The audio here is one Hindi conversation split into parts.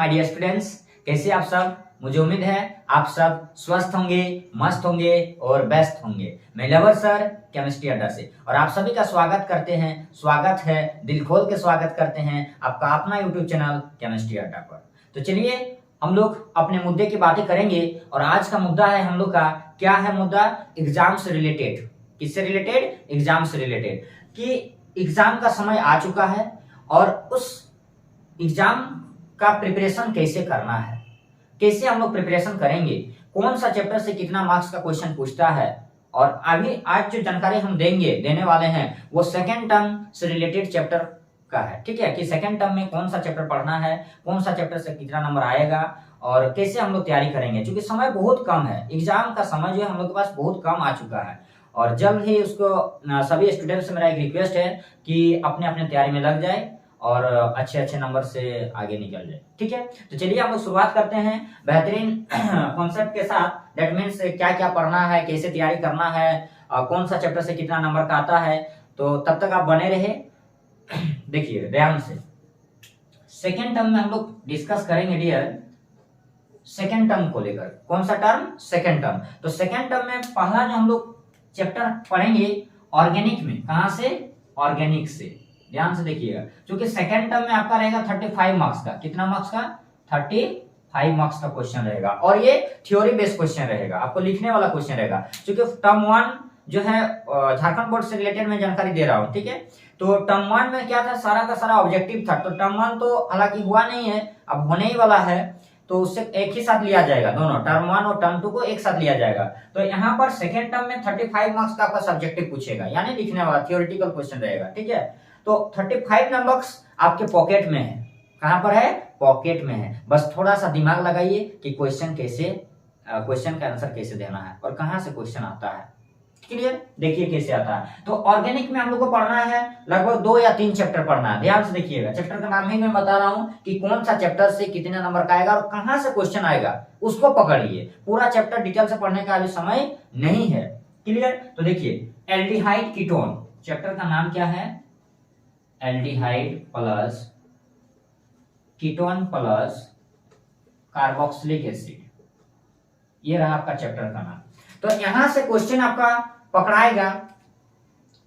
माय डियर स्टूडेंट्स, कैसे आप सब। मुझे उम्मीद है आप सब स्वस्थ होंगे, मस्त होंगे और बेस्ट होंगे। मैं लवर सर केमिस्ट्री अड्डा से और आप सभी का स्वागत करते हैं। स्वागत है, दिल खोल के स्वागत करते हैं आपका अपना यूट्यूब चैनल केमिस्ट्री अड्डा पर। तो चलिए हम लोग अपने मुद्दे की बातें करेंगे और आज का मुद्दा है हम लोग का, क्या है मुद्दा? एग्जाम से रिलेटेड। किससे रिलेटेड? एग्जाम से रिलेटेड। कि एग्जाम का समय आ चुका है और उस एग्जाम का प्रिपरेशन कैसे करना है, कैसे हम लोग प्रिपरेशन करेंगे, कौन सा चैप्टर से कितना मार्क्स का क्वेश्चन पूछता है। और अभी आज जो जानकारी हम देने वाले हैं वो सेकेंड टर्म से रिलेटेड चैप्टर का है। ठीक है, कि सेकेंड टर्म में कौन सा चैप्टर पढ़ना है, कौन सा चैप्टर से कितना नंबर आएगा और कैसे हम लोग तैयारी करेंगे। क्योंकि समय बहुत कम है, एग्जाम का समय जो है हम लोग के पास बहुत कम आ चुका है और जल्द ही उसको सभी स्टूडेंट्स से मेरा एक रिक्वेस्ट है कि अपने अपने तैयारी में लग जाए और अच्छे अच्छे नंबर से आगे निकल जाए। ठीक है, तो चलिए हम लोग शुरुआत करते हैं बेहतरीन कॉन्सेप्ट के साथ। दैट मीन्स क्या क्या पढ़ना है, कैसे तैयारी करना है, कौन सा चैप्टर से कितना नंबर का आता है। तो तब तक आप बने रहे, देखिए ध्यान से। सेकेंड टर्म में हम लोग डिस्कस करेंगे डियर, सेकेंड टर्म को लेकर। कौन सा टर्म? Second term. तो सेकेंड टर्म में पहला जो हम लोग चैप्टर पढ़ेंगे ऑर्गेनिक में। कहां से? ऑर्गेनिक से। ध्यान से देखिएगा, क्योंकि सेकेंड टर्म में आपका रहेगा 35 मार्क्स का। कितना मार्क्स का? 35 मार्क्स का क्वेश्चन रहेगा और ये थ्योरी बेस्ड क्वेश्चन रहेगा, आपको लिखने वाला क्वेश्चन रहेगा। क्योंकि टर्म 1 जो है झारखंड बोर्ड से रिलेटेड मैं जानकारी दे रहा हूँ। ठीक है, तो टर्म 1 में क्या था, सारा का सारा ऑब्जेक्टिव था। तो टर्म 1 तो हालांकि हुआ नहीं है, अब होने ही वाला है, तो उससे एक ही साथ लिया जाएगा दोनों, टर्म 1 और टर्म 2 को एक साथ लिया जाएगा। तो यहाँ पर सेकेंड टर्म में 35 मार्क्स का आपका सब्जेक्टिव पूछेगा, यानी लिखने वाला थियोरेटिकल क्वेश्चन रहेगा। ठीक है, तो 35 नंबर्स आपके पॉकेट में है। कहां पर है? पॉकेट में है। बस थोड़ा सा दिमाग लगाइए कि क्वेश्चन का आंसर कैसे देना है और कहां से क्वेश्चन आता है। क्लियर? देखिए कैसे आता है। तो ऑर्गेनिक में हम लोग को पढ़ना है लगभग 2 या 3 चैप्टर पढ़ना है। ध्यान से देखिएगा, चैप्टर का नाम ही मैं बता रहा हूं कि कौन सा चैप्टर से कितने नंबर का आएगा और कहां से क्वेश्चन आएगा, उसको पकड़िए। पूरा चैप्टर डिटेल से पढ़ने का अभी समय नहीं है। क्लियर? तो देखिए एल्डिहाइड कीटोन, चैप्टर का नाम क्या है? Aldehyde plus ketone plus carboxylic acid, ये रहा आपका चैप्टर का नाम। तो यहां से क्वेश्चन आपका पकड़ाएगा।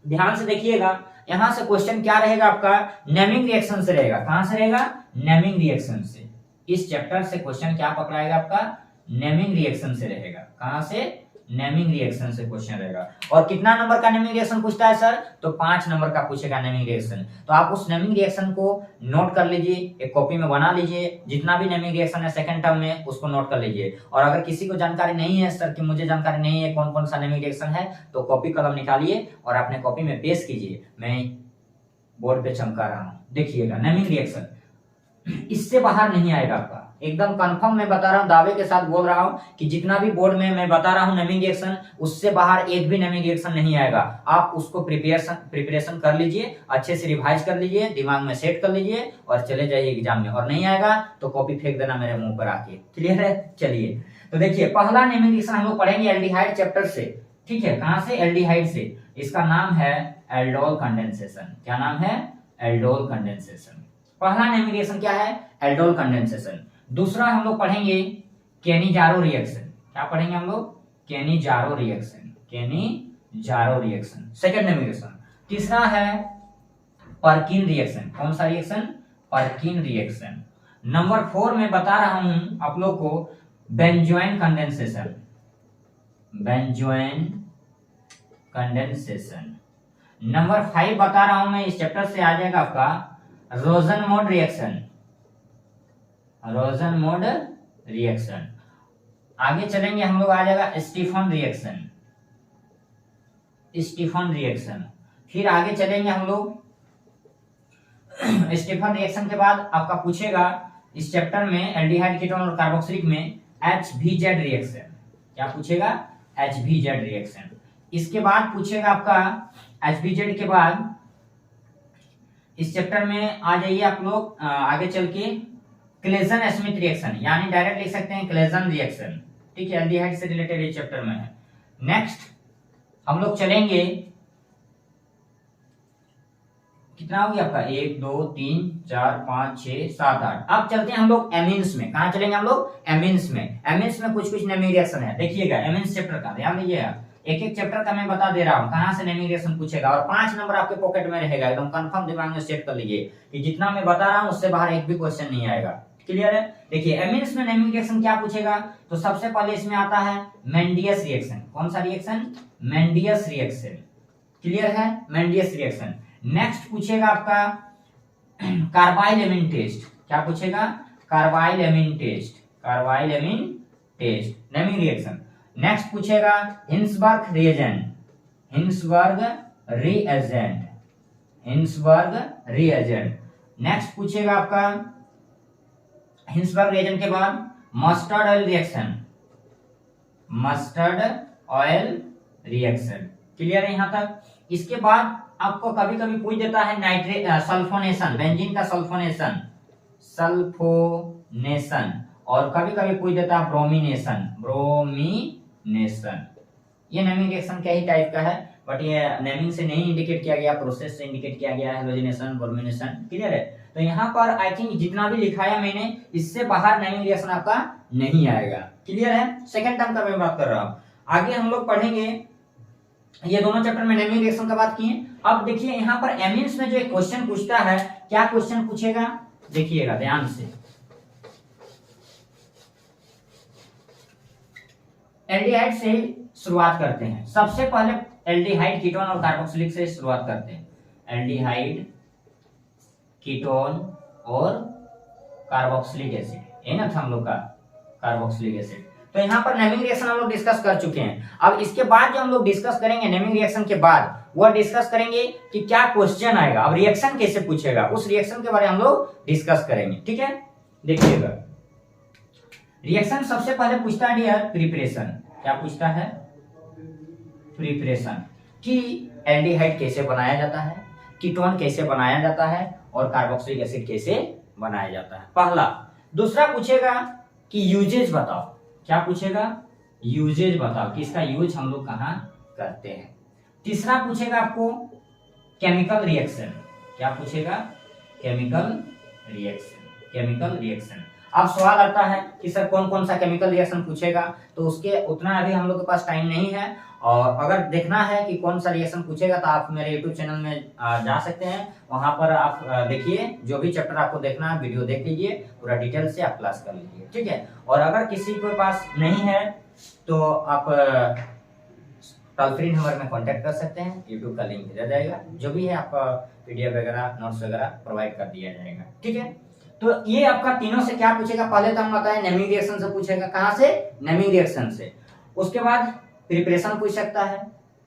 ध्यान से देखिएगा, यहां से क्वेश्चन क्या रहेगा आपका? नेमिंग रिएक्शन से रहेगा। कहां से रहेगा? नेमिंग रिएक्शन से। इस चैप्टर से क्वेश्चन क्या पकड़ाएगा आपका? नेमिंग रिएक्शन से रहेगा। कहां से? नेमिंग रिएक्शन से क्वेश्चन रहेगा। और कितना नंबर का नेमिंग रिएक्शन पूछता है सर? तो 5 नंबर का पूछेगा नेमिंग रिएक्शन। तो आप उस नेमिंग रिएक्शन को नोट कर लीजिए, एक कॉपी में बना लीजिए। जितना भी नेमिंग रिएक्शन है सेकंड टर्म में उसको नोट कर लीजिए। और अगर किसी को जानकारी नहीं है सर कि मुझे जानकारी नहीं है कौन कौन सा नेमिंग रिएक्शन है, तो कॉपी कलम निकालिए और अपने कॉपी में पेश कीजिए। मैं बोर्ड पे चमका रहा हूं, देखिएगा नेमिंग रिएक्शन इससे बाहर नहीं आएगा आपका। एकदम कंफर्म मैं बता रहा हूं, दावे के साथ बोल रहा हूं कि जितना भी बोर्ड में मैं बता रहा हूं नेमिंग रिएक्शन, उससे बाहर एक भी नेमिंग रिएक्शन नहीं आएगा। आप उसको प्रिपरेशन कर लीजिए, अच्छे से रिवाइज कर लीजिए, दिमाग में सेट कर लीजिए और चले जाइए एग्जाम में। और नहीं आएगा तो कॉपी फेंक देना मेरे मुंह पर आके। क्लियर है? चलिए तो देखिए पहला नेमिंग रिएक्शन हम लोग पढ़ेंगे एल्डिहाइड चैप्टर से। ठीक है, कहां से? एल्डिहाइड से। इसका नाम है एल्डोल कंडेंसेशन। क्या नाम है? Aldol condensation. पहला नेमिंग रिएक्शन क्या है? Aldol condensation. दूसरा हम लोग पढ़ेंगे केनी-जारो रिएक्शन। क्या पढ़ेंगे हम लोग? Cannizzaro reaction. Cannizzaro reaction second naming reaction. तीसरा है पर्किन रिएक्शन। कौन सा रिएक्शन? Perkin reaction. नंबर 4 में बता रहा हूं आप लोग को benzoin condensation. Benzoin condensation. Number 5 बता रहा हूं मैं, इस चैप्टर से आ जाएगा आपका रोजनमोड रिएक्शन। रोजनमोड रिएक्शन। आगे चलेंगे हम लोग, आ जाएगा स्टीफन रिएक्शन। Stephen reaction. फिर आगे चलेंगे हम लोग, स्टीफन रिएक्शन के बाद आपका पूछेगा इस चैप्टर में एल्डिहाइड कीटोन और कार्बोक्सिलिक में HVZ रिएक्शन। क्या पूछेगा? HVZ reaction. इसके बाद पूछेगा आपका HVZ के बाद इस चैप्टर में आ जाइए आप लोग आगे चल के क्लेजन स्मिथ रिएक्शन, यानी डायरेक्ट लिख सकते हैं क्लेजन रिएक्शन। ठीक है, एल्डिहाइड से रिलेटेड इस चैप्टर में है। नेक्स्ट हम लोग चलेंगे कितना हो गया आपका 1 2 3 4 5 6 7 8। अब चलते हैं हम लोग एमीन्स में। कहाँ चलेंगे हम लोग? एमीन्स में। एमीन्स में कुछ कुछ नेमिंग रिएक्शन है, देखिएगा एमीन्स चैप्टर का ध्यान दीजिएगा। एक एक चैप्टर का मैं बता दे रहा हूँ कहाँ से नेमिंग रिएक्शन पूछेगा, और 5 नंबर आपके पॉकेट में रहेगा, एकदम कंफर्म दिमाग में सेट कर लीजिए कि जितना मैं बता रहा हूँ उससे बाहर एक भी क्वेश्चन नहीं आएगा। क्लियर है? देखिए एमीन्स में नेमिंग रिएक्शन क्या पूछेगा, तो सबसे पहले इसमें आता है मेंडियस रिएक्शन। कौन सा रिएक्शन? मेंडियस रिएक्शन। क्लियर है? मेंडियस रिएक्शन। नेक्स्ट पूछेगा आपका कार्बाइल एमीन टेस्ट। क्या पूछेगा? Carbylamine test. Carbylamine test naming reaction. Next पूछेगा Hinsberg reagent. Hinsberg reagent. Hinsberg reagent. Next पूछेगा आपका हिंसबर्ग रिएजेंट के बाद mustard oil reaction. Mustard oil reaction. Clear है यहां तक? इसके बाद आपको कभी कभी पूछ देता है नाइट्रेट सल्फोनेशन, बेंजीन का सल्फोनेशन, सल्फोनेशन, और कभी कभी पूछ देता है ब्रोमिनेशन, ब्रोमिनेशन। ये नेमिंग रिएक्शन क्या ही टाइप का है, बट ये नेमिंग से नहीं इंडिकेट किया गया, प्रोसेस से इंडिकेट किया गया है, हेलोजिनेशन, ब्रोमिनेशन। क्लियर है? तो यहाँ पर आई थिंक जितना भी लिखाया मैंने इससे बाहर नेमिंग रिएक्शन आपका नहीं आएगा। क्लियर है? सेकंड टर्म का मैं बात कर रहा हूँ। आगे हम लोग पढ़ेंगे, ये दोनों चैप्टर में नेमिंग रिएक्शन का बात किए। अब देखिए यहाँ पर एमीन्स में जो एक क्वेश्चन पूछता है, क्या क्वेश्चन पूछेगा देखिएगा ध्यान से। एल्डिहाइड से शुरुआत करते हैं। सबसे पहले एल्डिहाइड कीटोन और कार्बोक्सिलिक से शुरुआत करते हैं। एल्डिहाइड कीटोन और कार्बोक्सिलिक एसिड, ये ना था हम लोग का कार्बोक्सिलिक एसिड। तो यहाँ पर नेमिंग रिएक्शन हम लोग डिस्कस कर चुके हैं। अब इसके बाद जो हम लोग डिस्कस करेंगे नेमिंग रिएक्शन के बाद, वो डिस्कस करेंगे कि क्या क्वेश्चन आएगा, अब रिएक्शन कैसे पूछेगा, उस रिएक्शन के बारे में हम लोग डिस्कस करेंगे। ठीक है? देखिएगा रिएक्शन सबसे पहले पूछता है डियर प्रिपरेशन। क्या पूछता है? प्रिपरेशन, कि एल्डिहाइड कैसे बनाया जाता है, कीटोन कैसे बनाया जाता है, और कार्बोक्सिलिक एसिड कैसे बनाया जाता है, पहला। दूसरा पूछेगा कि यूजेज बताओ। क्या पूछेगा? यूजेज बताओ कि इसका यूज हम लोग कहाँ करते हैं। तीसरा पूछेगा आपको केमिकल रिएक्शन। क्या पूछेगा? Chemical reaction. Chemical reaction. अब सवाल आता है कि सर कौन कौन सा केमिकल रिएक्शन पूछेगा, तो उसके उतना अभी हम लोग के पास टाइम नहीं है, और अगर देखना है कि कौन सा रिएक्शन पूछेगा तो आप मेरे YouTube चैनल में जा सकते हैं, वहां पर आप देखिए, जो भी चैप्टर आपको देखना है वीडियो देख लीजिए, पूरा डिटेल से आप क्लास कर लीजिए। ठीक है? और अगर किसी के पास नहीं है तो आप टोल फ्री नंबर में कांटेक्ट कर सकते हैं, YouTube का लिंक भेजा जाएगा, जो भी है आपका PDF वगैरह नोट्स वगैरह प्रोवाइड कर दिया जाएगा। ठीक है? तो ये आपका तीनों से क्या पूछेगा, पहले तो हम बताएं नेमिंग रिएक्शन से पूछेगा। कहां से? नेमिंग रिएक्शन से। उसके बाद प्रिपरेशन पूछ सकता है,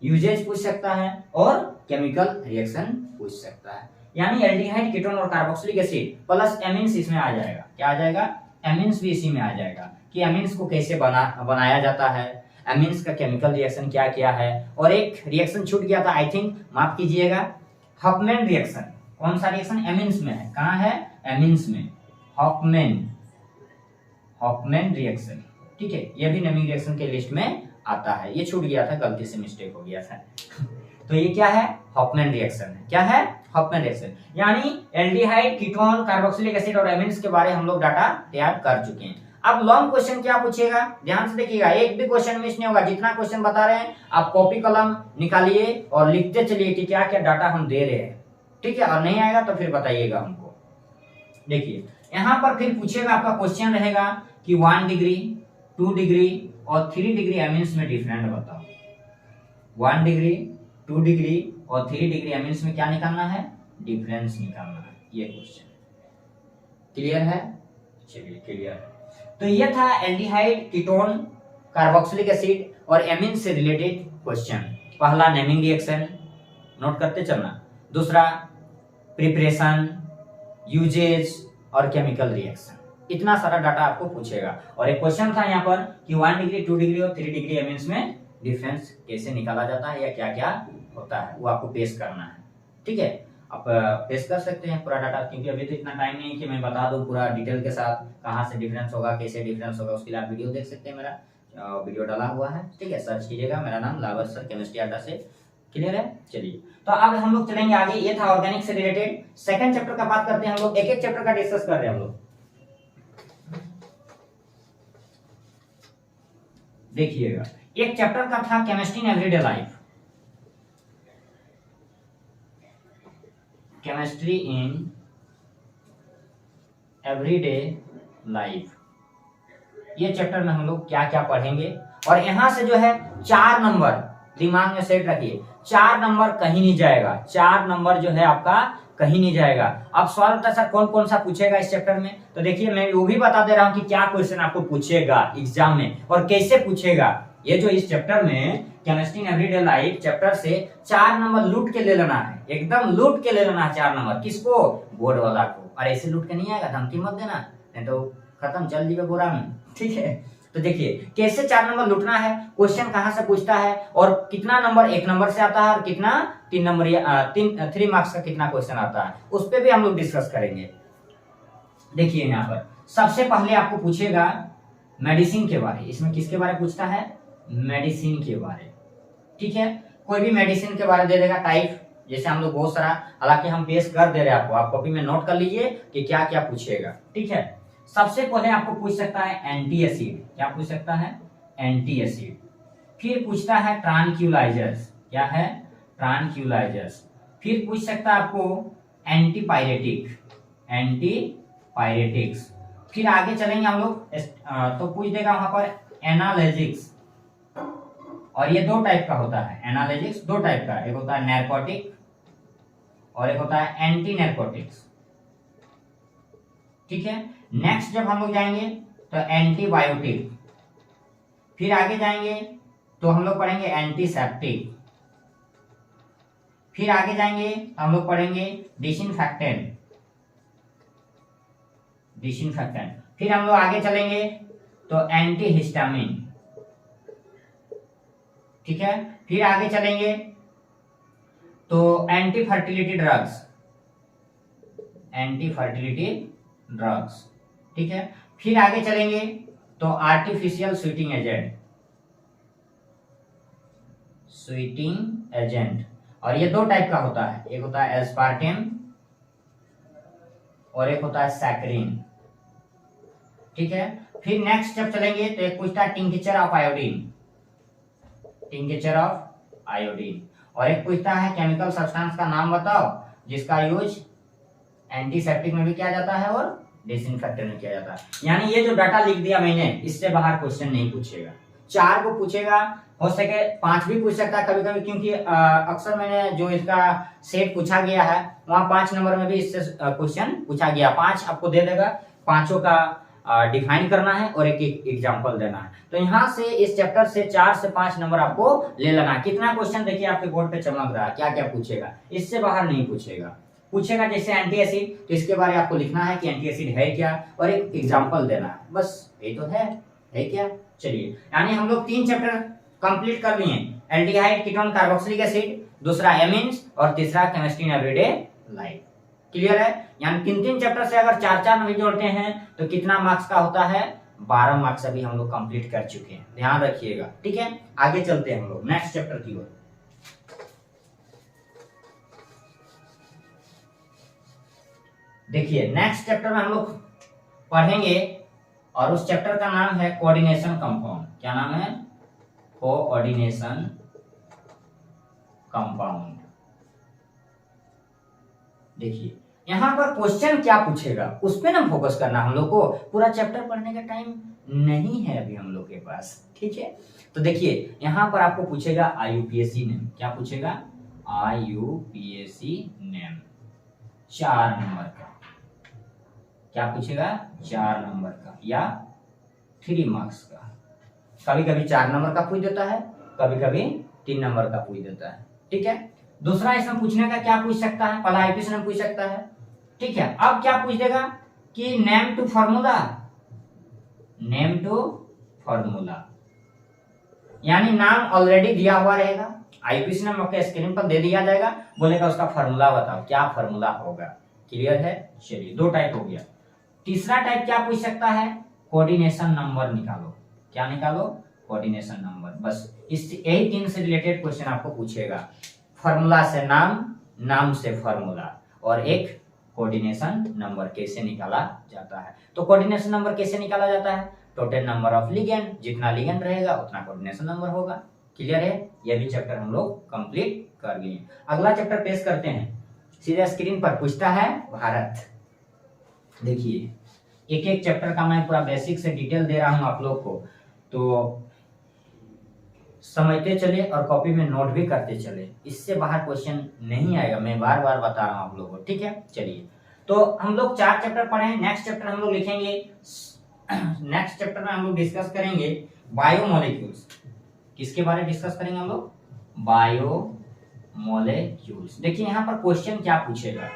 यूजेज पूछ सकता है, और केमिकल रिएक्शन पूछ सकता है। यानी एल्डिहाइड कीटोन और कार्बोक्सिलिक एसिड प्लस एमीन्स इसमें आ जाएगा। क्या आ जाएगा? एमीन्स भी इसी में आ जाएगा, कि एमीन्स को कैसे बनाया जाता है, एमीन्स का केमिकल रिएक्शन क्या क्या है। और एक रिएक्शन छूट गया था, आई थिंक माफ कीजिएगा, हफमैन रिएक्शन। कौन सा रिएक्शन? एमीन्स में है। कहाँ है? एमीन्स में। Huffman, Huffman reaction. ठीक है? ये भी नेमिंग रिएक्शन के लिस्ट में आता है, ये छूट गया था, गलती से मिस्टेक हो गया था। तो ये क्या है? हफमैन रिएक्शन है। क्या है? Huffman reaction. यानी एल्डिहाइड कीटोन कार्बोक्सिलिक एसिड और एमीन्स के बारे हम लोग डाटा तैयार कर चुके हैं। अब लॉन्ग क्वेश्चन क्या पूछेगा, ध्यान से देखिएगा, एक भी क्वेश्चन मिस नहीं होगा। जितना क्वेश्चन बता रहे हैं आप कॉपी कलम निकालिए और लिखते चलिए कि क्या क्या डाटा हम दे रहे हैं। ठीक है? और नहीं आएगा तो फिर बताइएगा हमको। देखिए यहाँ पर फिर पूछेगा, आपका क्वेश्चन रहेगा कि 1 डिग्री, 2 डिग्री और 3 डिग्री एमीन्स में डिफरेंट बताओ। 1 डिग्री, 2 डिग्री और 3 डिग्री एमीन्स में क्या निकालना है? डिफरेंस निकालना है। ये क्वेश्चन क्लियर है? चलिए क्लियर है। तो ये था एल्डिहाइड कीटोन कार्बोक्सिलिक एसिड और एमीन्स से रिलेटेड क्वेश्चन। पहला नेमिंग रिएक्शन, नोट करते चलना। दूसरा प्रिपरेशन, यूजेज और केमिकल रिएक्शन। इतना सारा डाटा आपको पूछेगा। और एक क्वेश्चन था यहाँ पर कि 1 डिग्री, 2 डिग्री और 3 डिग्री एमीन्स में डिफरेंस कैसे निकाला जाता है या क्या क्या होता है, वो आपको पेश करना है। ठीक है? आप पेश कर सकते हैं पूरा डाटा, क्योंकि अभी तो इतना टाइम नहीं है कि मैं बता दूं पूरा डिटेल के साथ कहाँ से डिफरेंस होगा, कैसे डिफरेंस होगा। उसके लिए आप वीडियो देख सकते हैं, मेरा वीडियो डाला हुआ है। ठीक है? सर्च कीजिएगा, मेरा नाम लावर सर केमिस्ट्री अड्डा से। क्लियर है? चलिए तो अब हम लोग चलेंगे आगे, ये था ऑर्गेनिक से रिलेटेड। सेकंड चैप्टर का बात करते हैं हम लोग, एक एक चैप्टर का डिस्कस कर रहे हैं हम लोग। देखिएगा, एक चैप्टर का था chemistry in everyday life, chemistry in everyday life. ये चैप्टर में हम लोग क्या क्या पढ़ेंगे, और यहां से जो है 4 नंबर दिमाग में सेट रखिए, 4 नंबर कहीं नहीं जाएगा, 4 नंबर जो है आपका कहीं नहीं जाएगा। अब सवाल होता है सर कौन कौन सा पूछेगा इस चैप्टर में, तो देखिए मैं वो भी बता दे रहा हूं कि क्या क्वेश्चन आपको पूछेगा एग्जाम में और कैसे पूछेगा। ये जो इस चैप्टर में chemistry in everyday life chapter से 4 नंबर लूट के ले लेना है, एकदम लूट के ले लेना है 4 नंबर। किसको? बोर्ड वाला को। और ऐसे लूट के नहीं आएगा, धमकी मत देना, नहीं तो खत्म, चल दिए बोरा में, ठीक है। तो देखिए कैसे 4 नंबर लूटना है, क्वेश्चन कहां से पूछता है, और कितना नंबर 1 नंबर से आता है, और कितना 3 नंबर या 3 मार्क्स का कितना क्वेश्चन आता है, उस पर भी हम लोग डिस्कस करेंगे। देखिए यहाँ पर सबसे पहले आपको पूछेगा मेडिसिन के बारे। इसमें किसके बारे में पूछता है? मेडिसिन के बारे, ठीक है। कोई भी मेडिसिन के बारे दे देगा, टाइप, जैसे हम लोग बहुत सारा, हालांकि हम पेश कर दे रहे हैं आपको, आप कॉपी में नोट कर लीजिए कि क्या क्या पूछेगा, ठीक है। सबसे पहले आपको पूछ सकता है एंटी एसिड, क्या पूछ सकता है? Anti acid. फिर पूछता है ट्रांक्यूलाइजर्स, क्या है? ट्रांक्यूलाइजर्स। फिर पूछ सकता है आपको एंटीपायरेटिक, एंटीपायरेटिक्स। फिर आगे चलेंगे हम लोग तो पूछ देगा वहां पर एनाल्जेसिक्स, और ये 2 टाइप का होता है, एनाल्जेसिक्स 2 टाइप का, एक होता है नैर्कोटिक और एक होता है एंटी नैर्कोटिक्स, ठीक है। नेक्स्ट जब हम लोग जाएंगे तो एंटीबायोटिक, फिर आगे जाएंगे तो हम लोग पढ़ेंगे एंटीसेप्टिक, फिर आगे जाएंगे तो हम लोग पढ़ेंगे डिसइंफेक्टेंट, फिर हम लोग आगे चलेंगे तो एंटीहिस्टामिन, ठीक है। फिर आगे चलेंगे तो एंटी फर्टिलिटी ड्रग्स, ठीक है। फिर आगे चलेंगे तो आर्टिफिशियल स्वीटिंग एजेंट, और ये 2 टाइप का होता है, एक होता है एस्पार्टेम और एक होता है सैकरिन, ठीक है। फिर नेक्स्ट जब चलेंगे तो एक पूछता है टिंक्चर ऑफ आयोडीन, और एक पूछता है केमिकल सब्सटेंस का नाम बताओ जिसका यूज एंटीसेप्टिक में भी किया जाता है और डिसइंफेक्टेंट में किया जाता है। यानी ये जो डाटा लिख दिया मैंने, इससे बाहर क्वेश्चन नहीं पूछेगा। 4 को पूछेगा, हो सके 5 भी पूछ सकता है कभी कभी, क्योंकि अक्सर मैंने जो इसका सेट पूछा गया है वहां 5 नंबर में भी इससे क्वेश्चन पूछा गया। 5 आपको दे देगा, 5 का डिफाइन करना है और एक एग्जांपल देना है। तो यहाँ से इस चैप्टर से 4 से 5 नंबर आपको ले लेना है। कितना क्वेश्चन देखिए आपके बोर्ड पे चमक रहा है, क्या क्या पूछेगा, इससे बाहर नहीं पूछेगा। पूछेगा जैसे एंटी एसिड, तो इसके बारे में आपको लिखना है कि एंटी एसिड है क्या और एक एग्जांपल देना है, बस ये तो है क्या। चलिए, यानी हम लोग 3 चैप्टर कंप्लीट कर लिए, एल्डिहाइड, कीटोन, कार्बोक्सिलिक एसिड, दूसरा एमिन्स और तीसरा chemistry in everyday life. Clear है? यानी 3 चैप्टर से अगर 4 नहीं जोड़ते हैं तो कितना मार्क्स का होता है? 12 मार्क्स अभी हम लोग कंप्लीट कर चुके हैं, ध्यान रखिएगा, ठीक है। आगे चलते हैं हम लोग नेक्स्ट चैप्टर की ओर। देखिए नेक्स्ट चैप्टर में हम लोग पढ़ेंगे और उस चैप्टर का नाम है कोऑर्डिनेशन कंपाउंड। क्या नाम है? Coordination compound. देखिए यहां पर क्वेश्चन क्या पूछेगा उस पे ना फोकस करना हम लोग को, पूरा चैप्टर पढ़ने का टाइम नहीं है अभी हम लोग के पास, ठीक है। तो देखिए यहां पर आपको पूछेगा IUPAC नेम। क्या पूछेगा? IUPAC नेम 4 नंबर का। क्या पूछेगा? 4 नंबर का या 3 मार्क्स का। कभी कभी 4 नंबर का पूछ देता है, कभी कभी 3 नंबर का पूछ देता है, ठीक है। दूसरा इसमें पूछने का क्या पूछ सकता है? पहला IUPAC नेम पूछ सकता है, ठीक है। अब क्या पूछ देगा कि नेम टू फॉर्मूला, यानी नाम ऑलरेडी दिया हुआ रहेगा, IUPAC नेम आपके स्क्रीन पर दे दिया जाएगा, बोलेगा उसका फॉर्मूला बताओ, क्या फॉर्मूला होगा। क्लियर है? चलिए 2 टाइप हो गया। तीसरा टाइप क्या पूछ सकता है? कोऑर्डिनेशन नंबर निकालो। क्या निकालो? Coordination number. बस इस यही 3 से रिलेटेड क्वेश्चन आपको पूछेगा। फॉर्मूला से नाम, नाम से फॉर्मूला, और एक कोऑर्डिनेशन नंबर कैसे निकाला जाता है। तो कोऑर्डिनेशन नंबर कैसे निकाला जाता है? टोटल नंबर ऑफ लिगेंड, जितना लिगेंड रहेगा उतना कोऑर्डिनेशन नंबर होगा। क्लियर है? यह भी चैप्टर हम लोग कंप्लीट कर लिए। अगला चैप्टर पेश करते हैं। सीधे स्क्रीन पर पूछता है भारत। देखिए एक एक चैप्टर का मैं पूरा बेसिक से डिटेल दे रहा हूं आप लोग को, तो समझते चले और कॉपी में नोट भी करते चले, इससे बाहर क्वेश्चन नहीं आएगा, मैं बार बार बता रहा हूं आप लोगों को। ठीक है, चलिए तो हम लोग 4 चैप्टर पढ़े हैं। नेक्स्ट चैप्टर हम लोग लिखेंगे, नेक्स्ट चैप्टर में हम लोग डिस्कस करेंगे बायोमोलिक्यूल्स। किसके बारे में डिस्कस करेंगे हम लोग? बायोमोलिक्यूल्स। देखिए यहाँ पर क्वेश्चन क्या पूछेगा,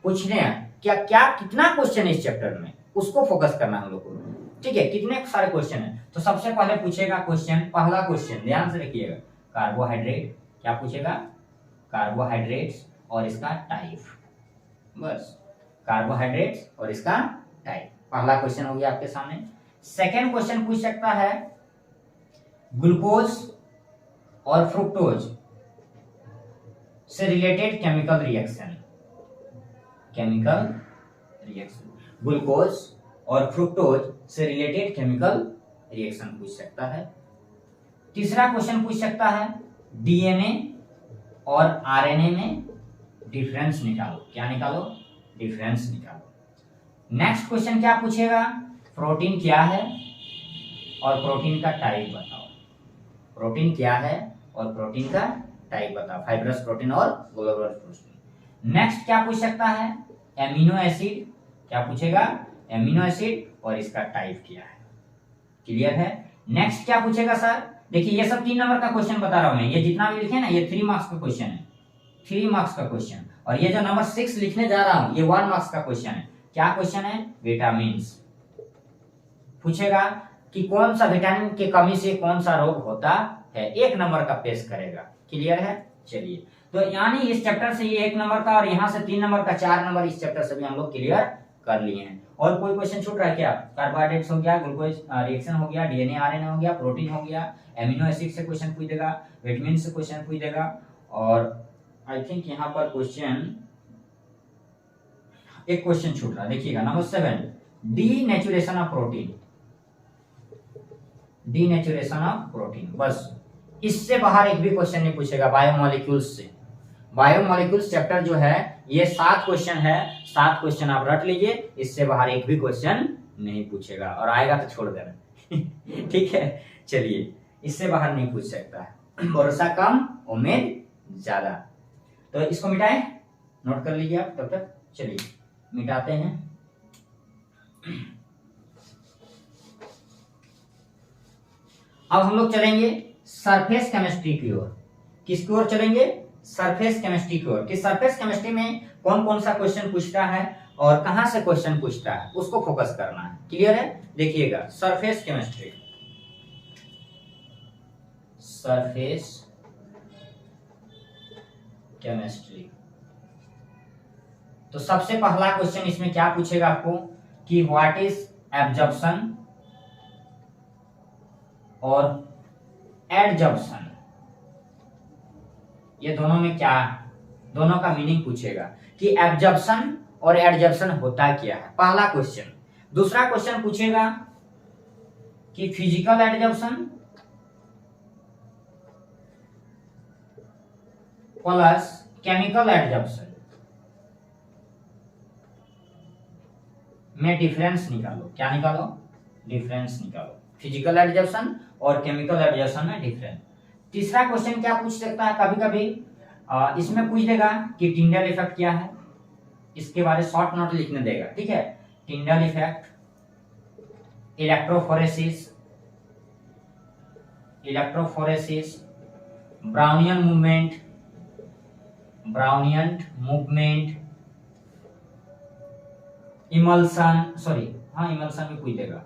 पूछने क्या क्या कितना क्वेश्चन है इस चैप्टर में, उसको फोकस करना हम लोग को। ठीक है, कितने सारे क्वेश्चन है। तो सबसे पहले पूछेगा क्वेश्चन, पहला क्वेश्चन ध्यान से रखिएगा, कार्बोहाइड्रेट। क्या पूछेगा? कार्बोहाइड्रेट्स और इसका टाइप। बस कार्बोहाइड्रेट्स और इसका टाइप, पहला क्वेश्चन हो गया आपके सामने। सेकेंड क्वेश्चन पूछ सकता है ग्लूकोज और फ्रुक्टोज से related chemical reaction. Chemical reaction, glucose और फ्रुक्टोज से रिलेटेड केमिकल रिएक्शन पूछ सकता है। तीसरा क्वेश्चन पूछ सकता है डीएनए और आरएनए में डिफरेंस निकालो। क्या निकालो? डिफरेंस निकालो। नेक्स्ट क्वेश्चन क्या पूछेगा? प्रोटीन क्या है और प्रोटीन का टाइप बताओ। प्रोटीन क्या है और प्रोटीन का टाइप बताओ, फाइब्रस प्रोटीन और ग्लोबुलर प्रोटीन। नेक्स्ट क्या पूछ सकता है? Amino acid. क्या पूछेगा? एमिनो एसिड और इसका टाइप क्या है। क्लियर है? नेक्स्ट क्या पूछेगा सर? देखिए ये सब 3 नंबर का क्वेश्चन बता रहा हूं मैं, ये जितना भी लिखे ना ये 3 मार्क्स का क्वेश्चन है, 3 मार्क्स का क्वेश्चन। और ये जो नंबर 6 लिखने जा रहा हूं ये 1 मार्क्स का क्वेश्चन है। क्या क्वेश्चन है? विटामिन। पूछेगा कि कौन सा विटामिन की कमी से कौन सा रोग होता है, 1 नंबर का पेश करेगा। क्लियर है? चलिए तो यानी इस चैप्टर से ये 1 नंबर का और यहाँ से 3 नंबर का 4 नंबर इस चैप्टर से भी हम लोग क्लियर कर लिए हैं। और कोई क्वेश्चन छूट रहा है क्या? कार्बोहाइड्रेट्स हो गया, ग्लूकोज रिएक्शन हो गया, डीएनए आरएनए हो गया, प्रोटीन हो गया, एमिनो एसिड से क्वेश्चन पूछ देगा, विटामिन से क्वेश्चन पूछ देगा, और आई थिंक यहाँ पर क्वेश्चन एक क्वेश्चन छूट रहा है। देखिएगा number 7, denaturation of protein. Denaturation of protein, बस इससे बाहर एक भी क्वेश्चन नहीं पूछेगा बायोमोलिक्यूल्स से। बायोमोलिक्यूल्स चैप्टर जो है ये 7 क्वेश्चन है, 7 क्वेश्चन आप रट लीजिए, इससे बाहर एक भी क्वेश्चन नहीं पूछेगा, और आएगा तो छोड़ देना। ठीक है, चलिए इससे बाहर नहीं पूछ सकता है। भरोसा कम उम्मीद ज्यादा, तो इसको मिटाएं, नोट कर लीजिए आप तब तक। चलिए मिटाते हैं। अब हम लोग चलेंगे सरफेस केमिस्ट्री की ओर। किसकी ओर चलेंगे? सरफेस केमिस्ट्री की ओर। कि सरफेस केमिस्ट्री में कौन कौन सा क्वेश्चन पूछता है और कहां से क्वेश्चन पूछता है, उसको फोकस करना है। क्लियर है? देखिएगा सरफेस केमिस्ट्री, सरफेस केमिस्ट्री। तो सबसे पहला क्वेश्चन इसमें क्या पूछेगा आपको कि व्हाट इज एब्जॉर्प्शन और एडजॉर्प्शन, ये दोनों में क्या, दोनों का मीनिंग पूछेगा कि एब्जॉर्प्शन और एडजॉर्प्शन होता क्या है, पहला क्वेश्चन। दूसरा क्वेश्चन पूछेगा कि physical adsorption plus chemical adsorption में डिफरेंस निकालो। क्या निकालो? डिफरेंस निकालो। फिजिकल एडजॉर्प्शन और केमिकल एडजॉर्प्शन में डिफरेंस। तीसरा क्वेश्चन क्या पूछ सकता है? कभी कभी इसमें पूछ देगा कि टिंडल इफेक्ट क्या है, इसके बारे में शॉर्ट नोट लिखने देगा। ठीक है, Tyndall effect, electrophoresis, electrophoresis, Brownian movement, Brownian movement, emulsion, sorry हाँ इमल्सन भी पूछ देगा,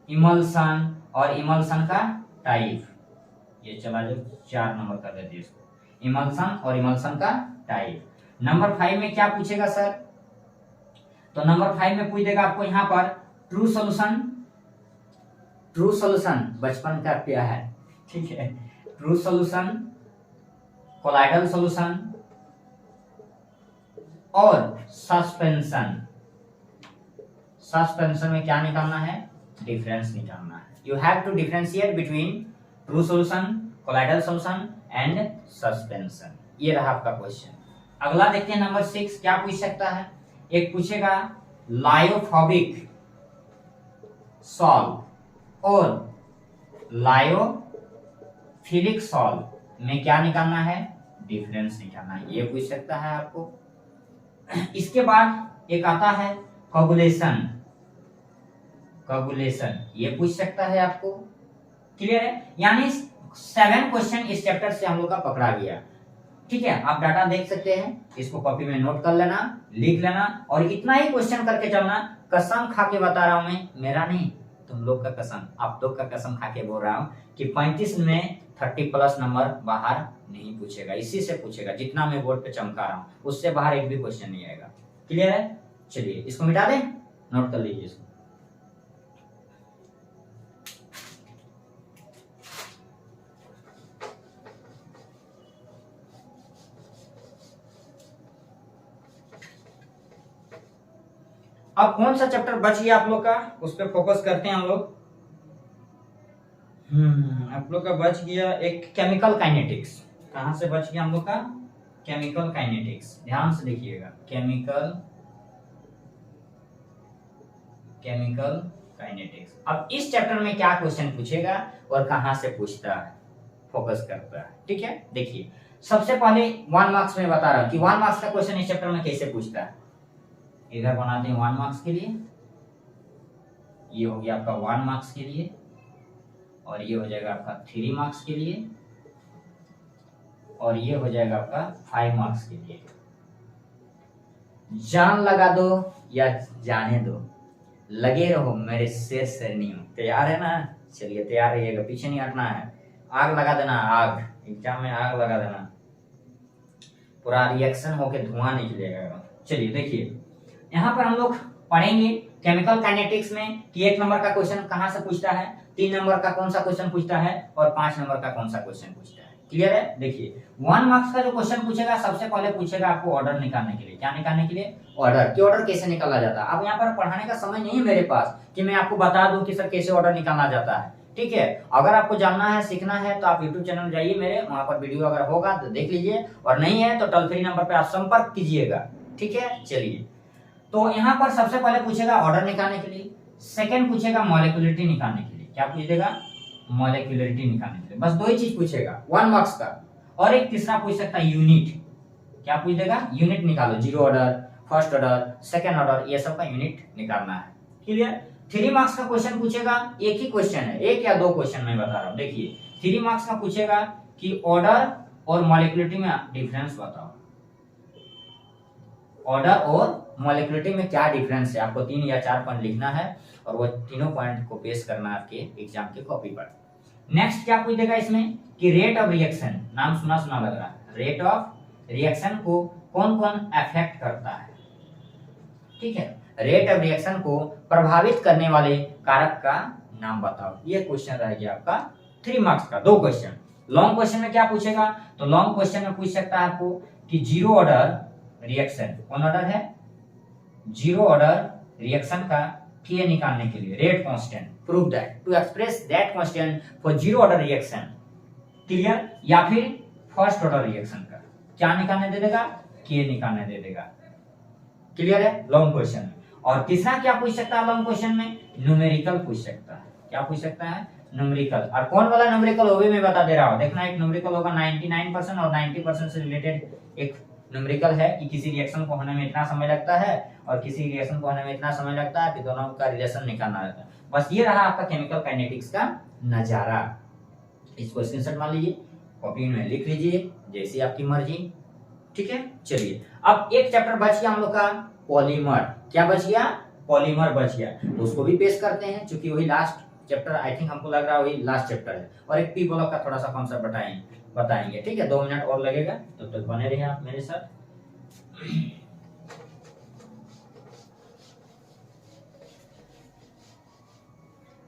इमल्सन और इमल्सन का टाइप। ये चला जो 4 नंबर कर देते इसको, इमल्सन और इमल्सन का टाइप। नंबर 5 में क्या पूछेगा सर? तो नंबर 5 में पूछ देगा आपको यहाँ पर ट्रू सॉल्यूशन। ट्रू सॉल्यूशन बचपन का प्यार है, ठीक है। ट्रू सॉल्यूशन कोलाइडल सॉल्यूशन और सस्पेंशन। सस्पेंशन में क्या निकालना है? डिफरेंस निकालना है। You have to differentiate between true solution, colloidal solution and suspension. ये रहा आपका क्वेश्चन। अगला देखते हैं नंबर 6 क्या पूछ सकता है। एक पूछेगा लायोफोबिक सॉल्ट और लायोफिलिक सॉल्ट में क्या निकालना है? डिफरेंस निकालना है। ये पूछ सकता है आपको। इसके बाद एक आता है कोगुलेशन। कोगुलेशन ये पूछ सकता है आपको। क्लियर है? यानी 7 क्वेश्चन इस चैप्टर से हम लोग का पकड़ा गया। ठीक है, आप डाटा देख सकते हैं, इसको कॉपी में नोट कर लेना, लिख लेना और इतना ही क्वेश्चन करके चलना। कसम खा के बता रहा हूं मैं, मेरा नहीं तुम लोग का कसम, आप लोग का कसम खा के बोल रहा हूं कि 35 में 30 प्लस नंबर बाहर नहीं पूछेगा। इसी से पूछेगा जितना मैं बोर्ड पे चमका रहा हूं, उससे बाहर एक भी क्वेश्चन नहीं आएगा। क्लियर है? चलिए इसको मिटा दें, नोट कर लीजिए इसको। अब कौन सा चैप्टर बच गया आप लोग का, उस पर फोकस करते हैं हम लोग। आप लोग का बच गया एक केमिकल काइनेटिक्स। कहां से बच गया हम लोग का? Chemical kinetics. ध्यान से देखिएगा, केमिकल काइनेटिक्स। अब इस चैप्टर में क्या क्वेश्चन पूछेगा और कहां से पूछता है, फोकस करता है। ठीक है, देखिए सबसे पहले 1 मार्क्स में बता रहा हूं कि 1 मार्क्स का क्वेश्चन इस चैप्टर में कैसे पूछता है। इधर बनाते हैं 1 मार्क्स के लिए, ये हो गया आपका 1 मार्क्स के लिए और ये हो जाएगा आपका 3 मार्क्स के लिए और ये हो जाएगा आपका 5 मार्क्स के लिए। जान लगा दो या जाने दो, लगे रहो मेरे शेर शेरनियों। तैयार है ना? चलिए तैयार रहिएगा, पीछे नहीं हटना है। आग लगा देना, आग एग्जाम में आग लगा देना, पूरा रिएक्शन होके धुआं निकलेगा। चलिए देखिए यहाँ पर हम लोग पढ़ेंगे केमिकल काइनेटिक्स में कि 1 नंबर का क्वेश्चन कहां से पूछता है, 3 नंबर का कौन सा क्वेश्चन पूछता है और 5 नंबर का कौन सा क्वेश्चन पूछता है। क्लियर है? देखिए 1 मार्क्स का जो क्वेश्चन पूछेगा, सबसे पहले पूछेगा आपको ऑर्डर निकालने के लिए। क्या निकालने के लिए? ऑर्डर। कि ऑर्डर कैसे निकाला जाता है। अब यहाँ पर पढ़ाने का समय नहीं है मेरे पास कि मैं आपको बता दूं कि सर कैसे ऑर्डर निकाला जाता है। ठीक है, अगर आपको जानना है, सीखना है तो आप YouTube चैनल जाइए मेरे, वहां पर वीडियो अगर होगा तो देख लीजिए और नहीं है तो टोल फ्री नंबर पे आप संपर्क कीजिएगा। ठीक है, चलिए तो यहाँ पर सबसे पहले पूछेगा ऑर्डर निकालने के लिए, सेकंड पूछेगा मॉलिक्यूलरिटी निकालने के लिए। क्या पूछेगा? मॉलिक्यूलरिटी निकालने के लिए। बस 2 ही चीज पूछेगा 1 मार्क्स का। और एक तीसरा पूछ सकता है यूनिट। क्या पूछ देगा? यूनिट निकालो, 0 order, first order, second order, ये सब का यूनिट निकालना है। क्लियर? 3 मार्क्स का क्वेश्चन पूछेगा, एक ही क्वेश्चन है, 1 या 2 क्वेश्चन मैं बता रहा हूँ। देखिए 3 मार्क्स का पूछेगा कि ऑर्डर और मॉलिक्यूलरिटी में डिफरेंस बताओ। ऑर्डर और मॉलिक्यूलरिटी में क्या डिफरेंस है, आपको 3 या 4 पॉइंट लिखना है और वो तीनों पॉइंट को पेश करना है आपके एग्जाम के कॉपी पर। नेक्स्ट क्या पूछ देगा इसमें कि रेट ऑफ रिएक्शन, नाम सुना सुना लग रहा है, रेट ऑफ रिएक्शन को कौन कौन अफेक्ट करता है। ठीक है, रेट ऑफ रिएक्शन को प्रभावित करने वाले कारक का नाम बताओ। ये क्वेश्चन रह गया आपका 3 मार्क्स का, 2 क्वेश्चन। लॉन्ग क्वेश्चन में क्या पूछेगा? तो लॉन्ग क्वेश्चन में पूछ सकता है आपको कि 0 ऑर्डर रिएक्शन, कौन ऑर्डर है? 0 ऑर्डर रिएक्शन का Ka निकालने के लिए rate constant, prove that to express that constant for 0 order reaction. Clear? या फिर फर्स्ट ऑर्डर रिएक्शन का क्या निकालने दे देगा? Ka निकालने दे देगा। क्लियर है? लॉन्ग क्वेश्चन में। और तीसरा क्या पूछ सकता है लॉन्ग क्वेश्चन में? न्यूमेरिकल पूछ सकता है। क्या पूछ सकता है? न्यूमेरिकल। और कौन वाला न्यूमेरिकल वो भी मैं बता दे रहा हूं। देखना एक न्यूमेरिकल होगा 99% और 90% से रिलेटेड एक न्यूमेरिकल है कि किसी रिएक्शन को होने में इतना समय लगता है और किसी रिएक्शन को होने में इतना समय लगता है कि दोनों का रिलेशन निकालना रहता है। बस ये रहा आपका केमिकल काइनेटिक्स का नजारा। इसको स्क्रीनशॉट मान लीजिए, कॉपी में लिख लीजिए, जैसी आपकी मर्जी। ठीक है, चलिए अब एक चैप्टर बच गया हम लोग का पॉलीमर। क्या बच गया? पॉलीमर बच गया, तो उसको भी पेश करते हैं क्योंकि वही लास्ट चैप्टर, आई थिंक हमको लग रहा है वही लास्ट चैप्टर है। और एक पी ब्लॉक का थोड़ा सा कॉन्सेप्ट बताएंगे। ठीक है, 2 मिनट और लगेगा, तब तक बने रहिए आप मेरे साथ।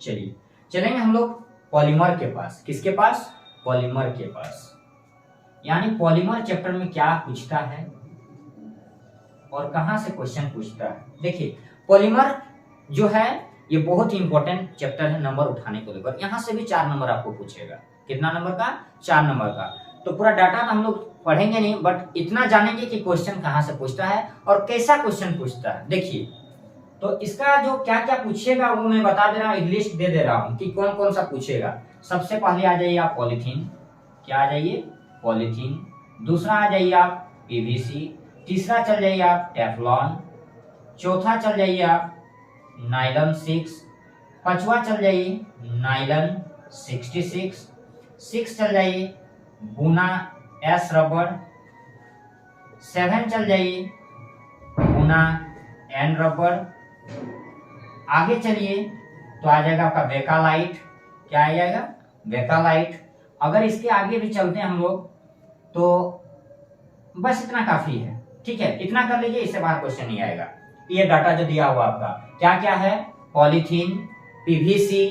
चलिए चलेंगे हम लोग पॉलीमर के पास। किसके पास? पॉलीमर के पास। यानी पॉलीमर चैप्टर में क्या पूछता है और कहां से क्वेश्चन पूछता है। देखिए पॉलीमर जो है ये बहुत ही इंपॉर्टेंट चैप्टर है नंबर उठाने को लेकर। यहां से भी 4 नंबर आपको पूछेगा। कितना नंबर का? 4 नंबर का। तो पूरा डाटा तो हम लोग पढ़ेंगे नहीं, बट इतना जानेंगे कि क्वेश्चन कहां से पूछता है और कैसा क्वेश्चन पूछता है। देखिए तो इसका जो क्या क्या पूछेगा वो मैं बता दे रहा हूँ, एक लिस्ट दे दे रहा हूँ कि कौन कौन सा पूछेगा। सबसे पहले आ जाइए आप पॉलीथीन। क्या आ जाइए? पॉलीथीन। दूसरा आ जाइए आप पीवीसी। तीसरा चल जाइए आप टेफ्लॉन। चौथा चल जाइए आप नायलॉन 6। पांचवा चल जाइए नायलॉन 66। 6 चल जाइए बुना एस रबर। 7 चल जाइए बुना एन रबर। आगे चलिए तो आ जाएगा आपका वेकालाइट। क्या आ जाएगा? वेकालाइट। अगर इसके आगे भी चलते हैं हम लोग तो बस इतना काफी है, ठीक है, इतना कर लीजिए, इससे बाहर क्वेश्चन नहीं आएगा। ये डाटा जो दिया हुआ आपका क्या क्या है? Polythene, PVC,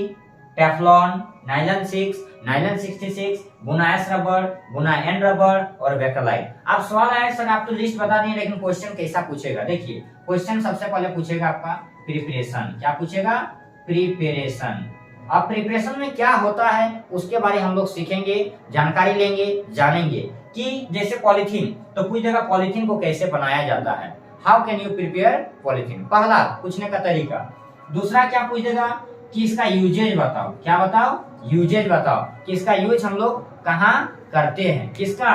Teflon, nylon 6, nylon 66, बुना एस रबर, बुना एन रबर और वेकालाइट। आप सवाल आए सर आप तो लिस्ट बता दिए, लेकिन क्वेश्चन कैसा पूछेगा? देखिए क्वेश्चन सबसे पहले पूछेगा आपका प्रिपरेशन। क्या पूछेगा? प्रिपरेशन। अब प्रिपरेशन में क्या होता है उसके बारे में हम लोग सीखेंगे, जानकारी लेंगे, जानेंगे कि जैसे पॉलीथीन तो पूछ देगा पॉलीथीन को कैसे बनाया जाता है। How can you prepare polythene, पहला पूछने का तरीका। दूसरा क्या पूछ देगा कि इसका यूजेज बताओ। क्या बताओ? यूजेज बताओ कि इसका यूज हम लोग कहाँ करते हैं, किसका?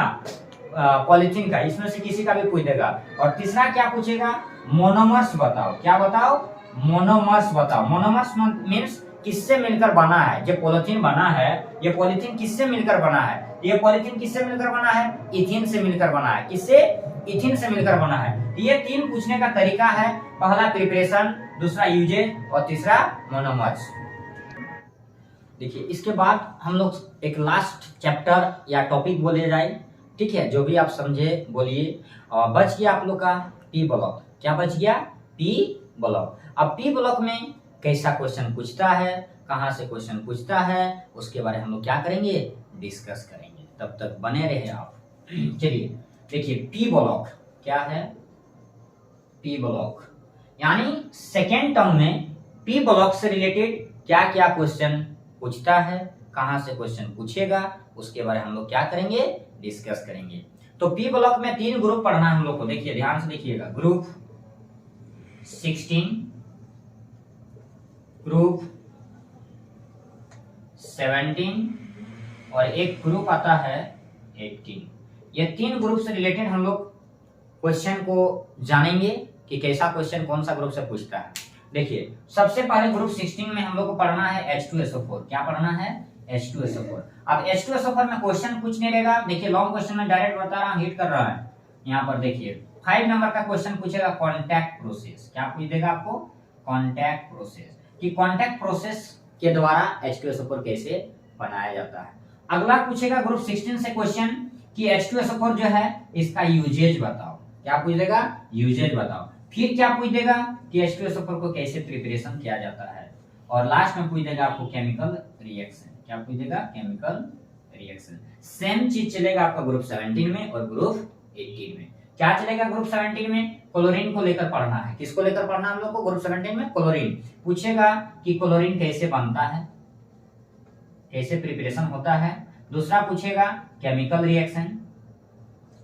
पॉलीथीन का। इसमें से किसी का भी पूछ देगा। और तीसरा क्या पूछेगा? मोनोमर्स बताओ। क्या बताओ? मोनोमर्स बताओ। मोनोमर्स मीन्स किससे मिलकर बना है। जो पॉलीथीन बना है ये पॉलीथीन किससे मिलकर बना है? ये पॉलीथीन किससे मिलकर बना है? इथीन से मिलकर बना है। किससे? इथीन से मिलकर बना है। ये 3 पूछने का तरीका है। पहला प्रिपरेशन, दूसरा यूजेज और तीसरा मोनोमर्स। देखिए इसके बाद हम लोग एक लास्ट चैप्टर या टॉपिक बोले जाए, ठीक है, जो भी आप समझे बोलिए। बच गया आप लोग का पी ब्लॉक। क्या बच गया? P block. अब पी ब्लॉक में कैसा क्वेश्चन पूछता है, कहां से क्वेश्चन पूछता है, उसके बारे में हम लोग क्या करेंगे? डिस्कस करेंगे। तब तक बने रहे आप। चलिए देखिए पी ब्लॉक क्या है? पी ब्लॉक यानी सेकेंड टर्म में पी ब्लॉक से रिलेटेड क्या क्या क्वेश्चन पूछता है, कहां से क्वेश्चन पूछेगा, उसके बारे में हम लोग क्या करेंगे? डिस्कस करेंगे। तो पी ब्लॉक में 3 ग्रुप पढ़ना है हम लोग को। देखिए ध्यान से देखिएगा, ग्रुप 16, ग्रुप 17 और एक ग्रुप आता है 18। ये 3 ग्रुप से रिलेटेड हम लोग क्वेश्चन को जानेंगे कि कैसा क्वेश्चन कौन सा ग्रुप से पूछता है। देखिए सबसे पहले ग्रुप 16 में हम लोग को पढ़ना है H2SO4। क्या पढ़ना है? H2SO4। अब H2SO4 में क्वेश्चन कुछ नहीं रहेगा। देखिए लॉन्ग क्वेश्चन में डायरेक्ट बता रहा हूं, हिट कर रहा है। यहाँ पर देखिए 5 नंबर का क्वेश्चन पूछेगा कॉन्टैक्ट प्रोसेस। क्या पूछ देगा आपको? कॉन्टैक्ट प्रोसेस, कि कॉन्टैक्ट प्रोसेस के द्वारा H2SO4 कैसे बनाया जाता है। अगला पूछेगा ग्रुप 16 से क्वेश्चन कि H2SO4 जो है इसका यूजेज बताओ। क्या पूछ देगा? यूजेज बताओ। फिर क्या पूछ देगा कि H2SO4 को कैसे प्रिपरेशन किया जाता है। और लास्ट में पूछ देगा आपको केमिकल रिएक्शन। क्या पूछ देगा? Chemical reaction. सेम चीज चलेगा आपका ग्रुप 17 में और ग्रुप 18 में। क्या चलेगा ग्रुप 17 में? क्लोरीन को लेकर पढ़ना है। किसको लेकर पढ़ना है हम लोग को ग्रुप 17 में? क्लोरीन। पूछेगा कि क्लोरीन कैसे बनता है, कैसे प्रिपरेशन होता है। दूसरा पूछेगा केमिकल रिएक्शन।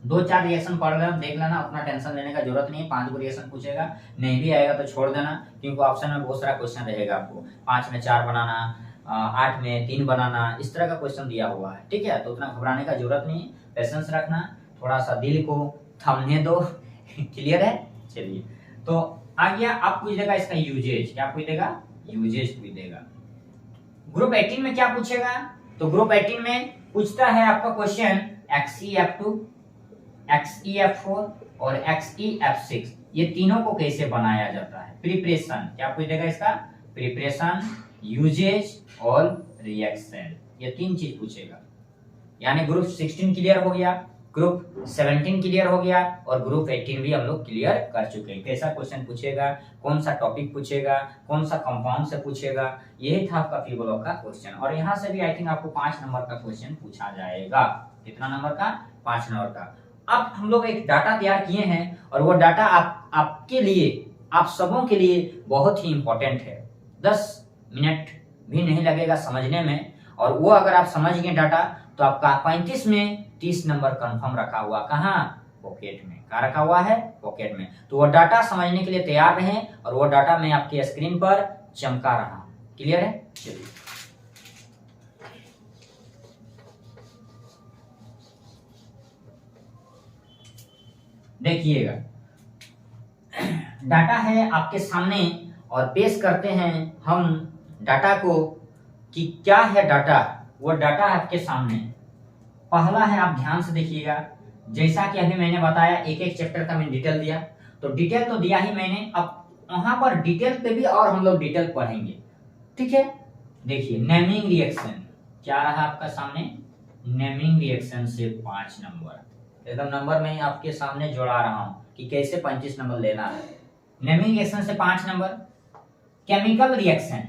2-4 रिएक्शन पढ़ लेना, देख लेना, उतना टेंशन लेने का जरूरत नहीं है। 5 को रिएक्शन पूछेगा, नहीं भी आएगा तो छोड़ देना, क्योंकि ऑप्शन में बहुत सारा क्वेश्चन रहेगा आपको। 5 में 4 बनाना, 8 में 3 बनाना, इस तरह का क्वेश्चन दिया हुआ है, ठीक है। तो उतना घबराने का जरूरत नहीं, पेशेंस रखना, थोड़ा सा दिल को थमने दो। क्लियर है? चलिए तो आ गया। आप पूछ देगा इसका यूजेज। क्या पूछ देगा? यूजेज पूछ देगा। ग्रुप 18 में क्या पूछेगा? तो ग्रुप 18 में पूछता है आपका क्वेश्चन XeF2, XeF4 और XeF6, ये तीनों को कैसे बनाया जाता है। प्रिपरेशन। क्या पूछ देगा इसका? प्रिपरेशन, यूजेज और रिएक्शन, ये 3 चीज पूछेगा। यानी ग्रुप 16 क्लियर हो गया, ग्रुप 17 क्लियर हो गया और ग्रुप 18 भी हम लोग क्लियर कर चुके हैं। कैसा क्वेश्चन पूछेगा, कौन सा टॉपिक पूछेगा, कौन सा कंपाउंड से पूछेगा, यही था आपका पी ब्लॉक का क्वेश्चन। और यहाँ से भी आई थिंक आपको 5 नंबर का क्वेश्चन पूछा जाएगा। कितना नंबर का? 5 नंबर का। अब हम लोग एक डाटा तैयार किए हैं और वो डाटा आपके लिए, आप सबों के लिए बहुत ही इंपॉर्टेंट है। 10 मिनट भी नहीं लगेगा समझने में, और वो अगर आप समझ गए डाटा तो आपका 35 में 30 नंबर कंफर्म रखा हुआ। कहाँ? पॉकेट में। कहाँ रखा हुआ है? पॉकेट में। तो वो डाटा समझने के लिए तैयार रहें, और वो डाटा मैं आपके स्क्रीन पर चमका रहा हूं। क्लियर है? चलिए देखिएगा, डाटा है आपके सामने और पेश करते हैं हम डाटा को कि क्या है डाटा। वो डाटा आपके सामने पहला है, आप ध्यान से देखिएगा। जैसा कि अभी मैंने बताया, एक एक चैप्टर का मैंने डिटेल दिया, तो डिटेल तो दिया ही मैंने, अब वहां पर डिटेल पे भी और हम लोग डिटेल पढ़ेंगे। ठीक है, देखिए नेमिंग रिएक्शन क्या रहा आपका सामने। नेमिंग रिएक्शन से 5 नंबर, एकदम नंबर मैं आपके सामने जोड़ा रहा हूं कि कैसे 25 नंबर लेना है। नेमिंग रिएक्शन से 5 number. Chemical reaction,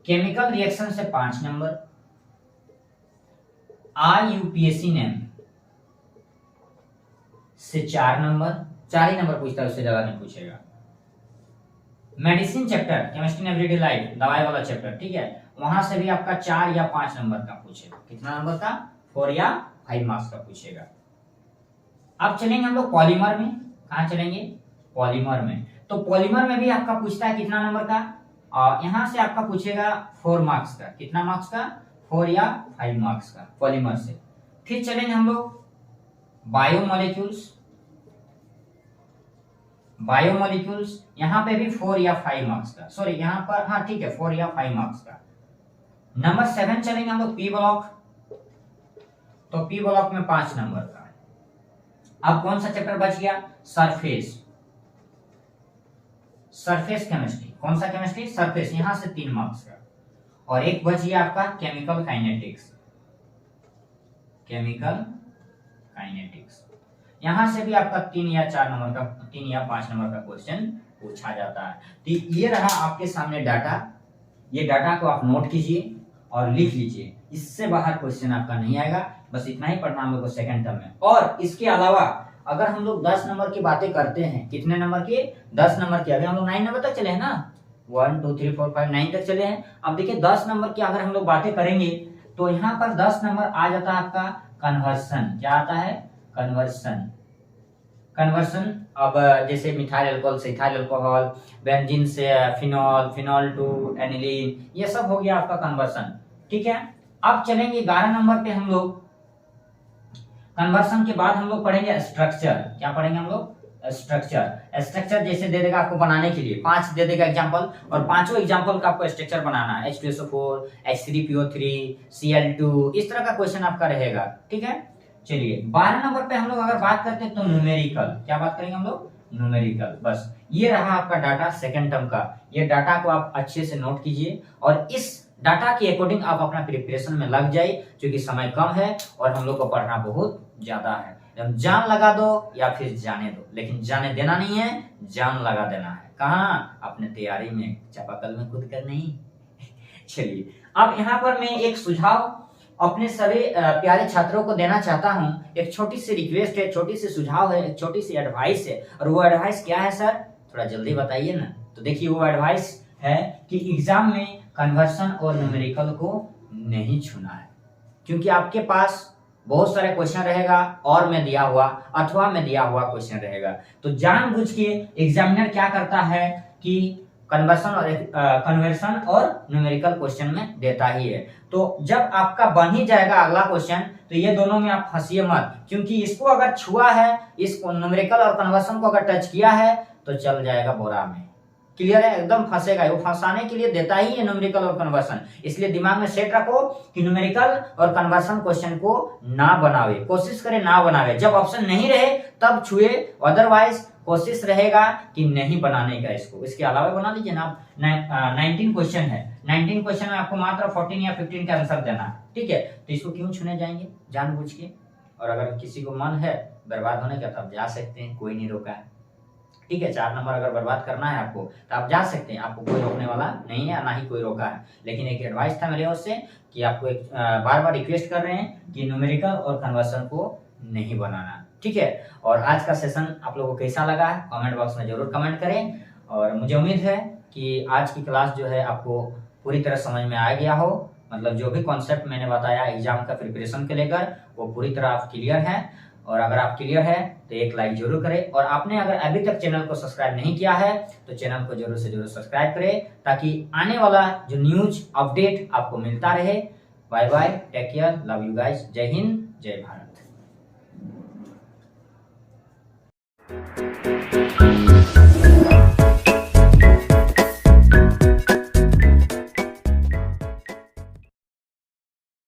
chemical reaction से 5 नंबर। IUPAC नेम से 4 नंबर, 4 ही नंबर पूछता है, उससे ज्यादा नहीं पूछेगा। Medicine chapter, chemistry in everyday life, दवाई वाला चैप्टर, ठीक है, वहां से भी आपका 4 या 5 नंबर का पूछेगा। कितना नंबर का? 4 या 5 मार्क्स का पूछेगा। अब चलेंगे हम लोग पॉलीमर में। कहां चलेंगे? पॉलीमर में। तो पॉलीमर में भी आपका पूछता है कितना नंबर का, और यहां से आपका पूछेगा 4 मार्क्स का। कितना मार्क्स का? 4 या 5 मार्क्स का पॉलीमर से। फिर चलेंगे हम लोग बायोमोलिक्यूल्स। बायोमोलिक्यूल्स यहां पे भी 4 या 5 मार्क्स का, सॉरी यहां पर, हाँ ठीक है, 4 या 5 मार्क्स का। नंबर 7 चलेंगे हम लोग पी ब्लॉक। तो पी ब्लॉक में 5 नंबर का। अब कौन सा चैप्टर बच गया? Surface, surface chemistry. कौन सा केमिस्ट्री? सरफेस, यहां से 3 मार्क्स का। और एक बच गया आपका केमिकल काइनेटिक्स। केमिकल काइनेटिक्स, यहां से भी आपका 3 या 4 नंबर का, 3 या 5 नंबर का क्वेश्चन पूछा जाता है। तो ये रहा आपके सामने डाटा। ये डाटा को आप नोट कीजिए और लिख लीजिए, इससे बाहर क्वेश्चन आपका नहीं आएगा। बस इतना ही पढ़ना हम लोग को सेकंड टर्म में। और इसके अलावा अगर हम लोग 10 नंबर की बातें करते हैं, कितने नंबर की? 10 नंबर की। अभी हम लोग 9 नंबर तक चले हैं ना, 1 2 3 4 5 9 तक चले हैं। अब देखिए 10 नंबर की अगर हम लोग बातें करेंगे तो यहाँ पर 10 नंबर आ जाता है आपका कन्वर्सन। क्या आता है? कन्वर्सन। कन्वर्सन, अब जैसे मिथाइल अल्कोहल से इथाइल अल्कोहल, बेंजीन से फिनॉल, फिनॉल टू एनिलीन, ये सब हो गया आपका कन्वर्सन। ठीक है, अब चलेंगे 11 नंबर पे हम लोग। कन्वर्सन के बाद हम लोग पढ़ेंगे स्ट्रक्चर। क्या पढ़ेंगे हम लोग? स्ट्रक्चर। स्ट्रक्चर जैसे दे देगा आपको बनाने के लिए 5 दे देगा एग्जांपल, और पांचों एग्जांपल का आपको स्ट्रक्चर बनाना है। H2SO4, H3PO3, Cl2, इस तरह का क्वेश्चन आपका रहेगा। ठीक है, चलिए 12 नंबर पे हम लोग अगर बात करते हैं तो न्यूमेरिकल। क्या बात करेंगे हम लोग? न्यूमेरिकल। बस ये रहा आपका डाटा सेकंड टर्म का। ये डाटा को आप अच्छे से नोट कीजिए और इस डाटा के अकॉर्डिंग आप अपना प्रिपरेशन में लग जाइए, क्योंकि समय कम है और हम लोग को पढ़ना बहुत ज्यादा है। जान लगा दो या फिर जाने दो, लेकिन जाने देना नहीं है, जान लगा देना है। कहाँ? अपने तैयारी में, चापाकल में कूद कर नहीं। चलिए, अब यहाँ पर मैं एक सुझाव अपने सभी प्यारे छात्रों को देना चाहता हूँ। एक छोटी सी रिक्वेस्ट है, छोटी सी सुझाव है, एक छोटी सी एडवाइस है। और वो एडवाइस क्या है सर? थोड़ा जल्दी बताइए ना। तो देखिए, वो एडवाइस है कि एग्जाम में कन्वर्सन और न्यूमेरिकल को नहीं छूना है, क्योंकि आपके पास बहुत सारे क्वेश्चन रहेगा और में दिया हुआ अथवा में दिया हुआ क्वेश्चन रहेगा। तो जानबूझ के एग्जामिनर क्या करता है कि कन्वर्सन और न्यूमेरिकल क्वेश्चन में देता ही है। तो जब आपका बन ही जाएगा अगला क्वेश्चन, तो ये दोनों में आप फंसिए मत, क्योंकि इसको अगर छुआ है, इस न्यूमेरिकल और कन्वर्सन को अगर टच किया है तो चल जाएगा बोरा में। क्लियर है? एकदम फंसेगा। वो फंसाने के लिए देता ही है न्यूमेरिकल और कन्वर्सन। इसलिए दिमाग में सेट रखो कि न्यूमेरिकल और कन्वर्सन क्वेश्चन को ना बनावे, कोशिश करे ना बनावे। जब ऑप्शन नहीं रहे तब छुए, अदरवाइज कोशिश रहेगा कि नहीं बनाने का इसको। इसके अलावा बना लीजिए ना। 19 क्वेश्चन है, 19 क्वेश्चन में आपको मात्र 14 या 15 का आंसर देना है। ठीक है, तो इसको क्यों छूने जाएंगे जानबूझ के? और अगर किसी को मन है बर्बाद होने का, तब जा सकते हैं, कोई नहीं रोका है। ठीक है, 4 नंबर अगर बर्बाद करना है आपको तो आप जा सकते हैं, आपको कोई रोकने वाला नहीं है, ना ही कोई रोका है। लेकिन एक एडवाइस था मेरे ओर से कि आपको एक बार बार रिक्वेस्ट कर रहे हैं कि न्यूमेरिकल और कन्वर्सन को नहीं बनाना, ठीक है। और आज का सेशन आप लोगों को कैसा लगा है कमेंट बॉक्स में जरूर कमेंट करें। और मुझे उम्मीद है कि आज की क्लास जो है आपको पूरी तरह समझ में आ गया हो, मतलब जो भी कॉन्सेप्ट मैंने बताया एग्जाम का प्रिपरेशन के लेकर वो पूरी तरह आप क्लियर है। और अगर आप क्लियर है तो एक लाइक जरूर करें, और आपने अगर अभी तक चैनल को सब्सक्राइब नहीं किया है तो चैनल को जरूर से जरूर सब्सक्राइब करें, ताकि आने वाला जो न्यूज अपडेट आपको मिलता रहे। Bye bye, take care, love you guys, जय हिंद, जय भारत।